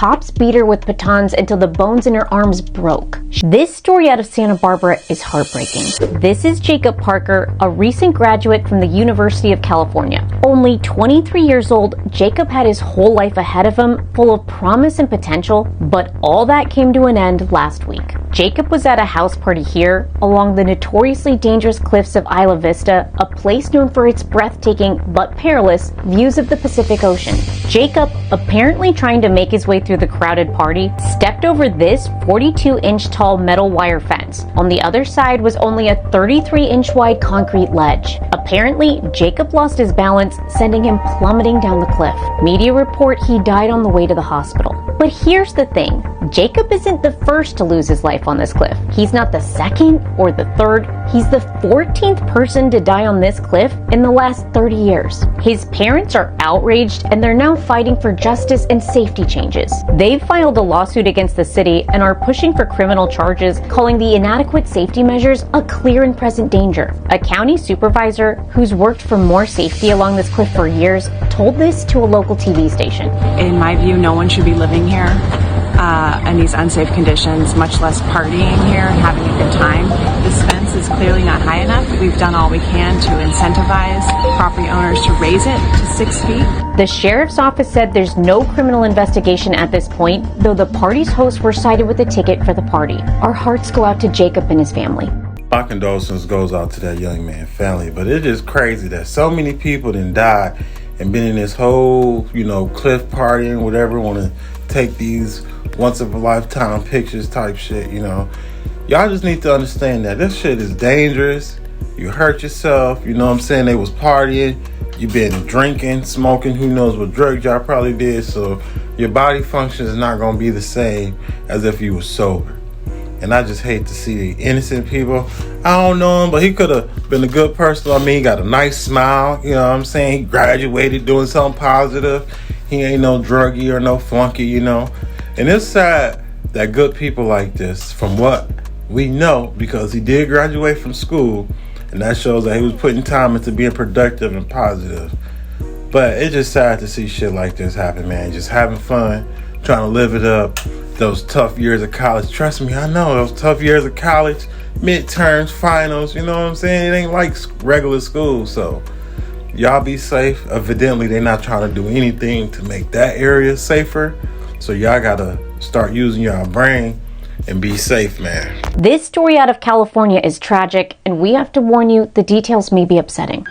Cops beat her with batons until the bones in her arms broke. This story out of Santa Barbara is heartbreaking. This is Jacob Parker, a recent graduate from the University of California. Only 23 years old, Jacob had his whole life ahead of him, full of promise and potential, but all that came to an end last week. Jacob was at a house party here, along the notoriously dangerous cliffs of Isla Vista, a place known for its breathtaking, but perilous, views of the Pacific Ocean. Jacob, apparently trying to make his way through the crowded party, stepped over this 42-inch tall metal wire fence. On the other side was only a 33-inch wide concrete ledge. Apparently, Jacob lost his balance, sending him plummeting down the cliff. Media report he died on the way to the hospital. But here's the thing, Jacob isn't the first to lose his life on this cliff. He's not the second or the third, he's the 14th person to die on this cliff in the last 30 years. His parents are outraged and they're now fighting for justice and safety changes. They've filed a lawsuit against the city and are pushing for criminal charges, calling the inadequate safety measures a clear and present danger. A county supervisor who's worked for more safety along this cliff for years told this to a local TV station. In my view, no one should be living here in these unsafe conditions, much less partying here and having a good time. This fence is clearly not high enough. We've done all we can to incentivize property owners to raise it to 6 feet. The sheriff's office said there's no criminal investigation at this point, though the party's hosts were cited with a ticket for the party. Our hearts go out to Jacob and his family. My condolences goes out to that young man's family, but it's just crazy that so many people done died and been in this whole, cliff partying, whatever, want to take these once-in-a-lifetime pictures type shit, Y'all just need to understand that this shit is dangerous. You hurt yourself, They was partying. You been drinking, smoking, who knows what drugs y'all probably did. So your body function is not going to be the same as if you were sober. And I just hate to see innocent people. I don't know him, but he could have been a good person. He got a nice smile. He graduated doing something positive. He ain't no druggie or no flunky, And it's sad that good people like this, from what we know, because he did graduate from school, and that shows that he was putting time into being productive and positive. But it's just sad to see shit like this happen, man. Just having fun, trying to live it up. Those tough years of college. Trust me, I know those tough years of college, midterms, finals, It ain't like regular school. So y'all be safe. Evidently, they're not trying to do anything to make that area safer. So y'all gotta start using your brain and be safe, man. This story out of California is tragic, and we have to warn you, the details may be upsetting.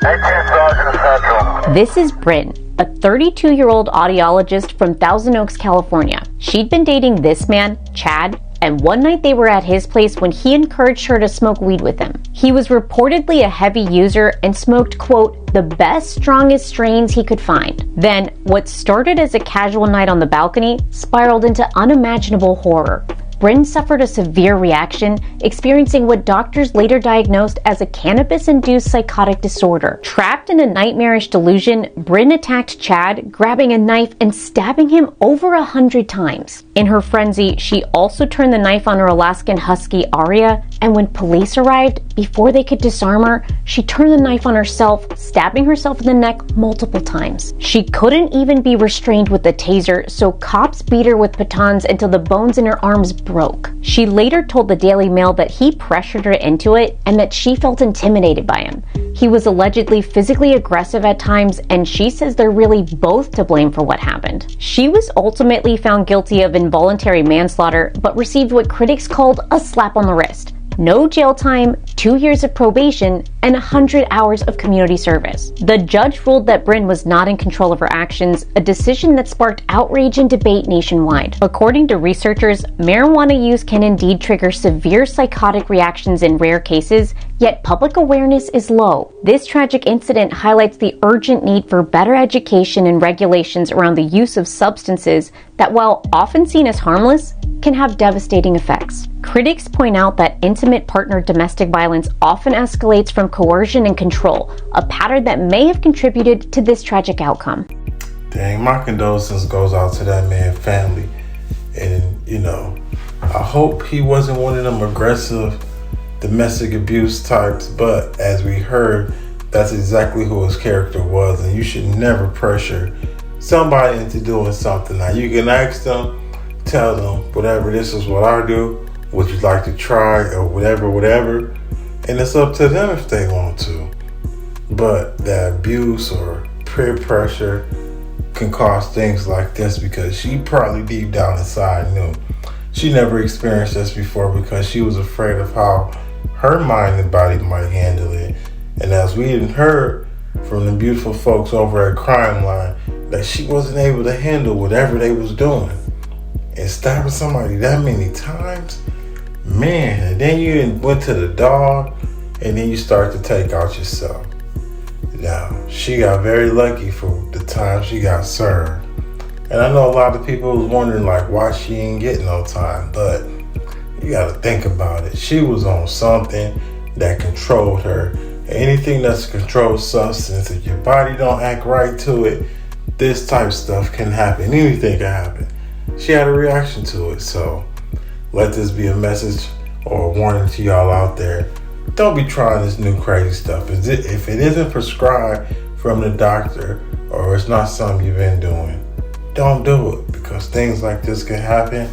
This is Bryn, a 32-year-old audiologist from Thousand Oaks, California. She'd been dating this man, Chad, and one night they were at his place when he encouraged her to smoke weed with him. He was reportedly a heavy user and smoked, quote, the best, strongest strains he could find. Then, what started as a casual night on the balcony spiraled into unimaginable horror. Bryn suffered a severe reaction, experiencing what doctors later diagnosed as a cannabis-induced psychotic disorder. Trapped in a nightmarish delusion, Bryn attacked Chad, grabbing a knife and stabbing him over 100 times. In her frenzy, she also turned the knife on her Alaskan Husky, Aria, and when police arrived, before they could disarm her, she turned the knife on herself, stabbing herself in the neck multiple times. She couldn't even be restrained with the taser, so cops beat her with batons until the bones in her arms broke. She later told the Daily Mail that he pressured her into it and that she felt intimidated by him. He was allegedly physically aggressive at times, and she says they're really both to blame for what happened. She was ultimately found guilty of involuntary manslaughter, but received what critics called a slap on the wrist. No jail time, 2 years of probation, and 100 hours of community service. The judge ruled that Bryn was not in control of her actions, a decision that sparked outrage and debate nationwide. According to researchers, marijuana use can indeed trigger severe psychotic reactions in rare cases, yet public awareness is low. This tragic incident highlights the urgent need for better education and regulations around the use of substances that, while often seen as harmless, can have devastating effects. Critics point out that intimate partner domestic violence often escalates from coercion and control, a pattern that may have contributed to this tragic outcome. Dang, my condolences goes out to that man's family. And, I hope he wasn't one of them aggressive domestic abuse types, but as we heard, that's exactly who his character was, and you should never pressure somebody into doing something. Now, you can ask them, tell them, whatever, this is what I do, would you like to try, or whatever, and it's up to them if they want to. But the abuse or peer pressure can cause things like this, because she probably deep down inside knew. She never experienced this before because she was afraid of how her mind and body might handle it. And as we had heard from the beautiful folks over at Crime Line, that she wasn't able to handle whatever they was doing. And stabbing somebody that many times, man, and then you went to the dog, and then you start to take out yourself. Now, she got very lucky for the time she got served. And I know a lot of people was wondering like why she ain't getting no time, but you gotta think about it. She was on something that controlled her. Anything that's a controlled substance, if your body don't act right to it, this type of stuff can happen. Anything can happen. She had a reaction to it. So let this be a message or a warning to y'all out there. Don't be trying this new crazy stuff. If it isn't prescribed from the doctor, or it's not something you've been doing, don't do it, because things like this can happen.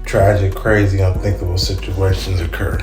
Tragic, crazy, unthinkable situations occur.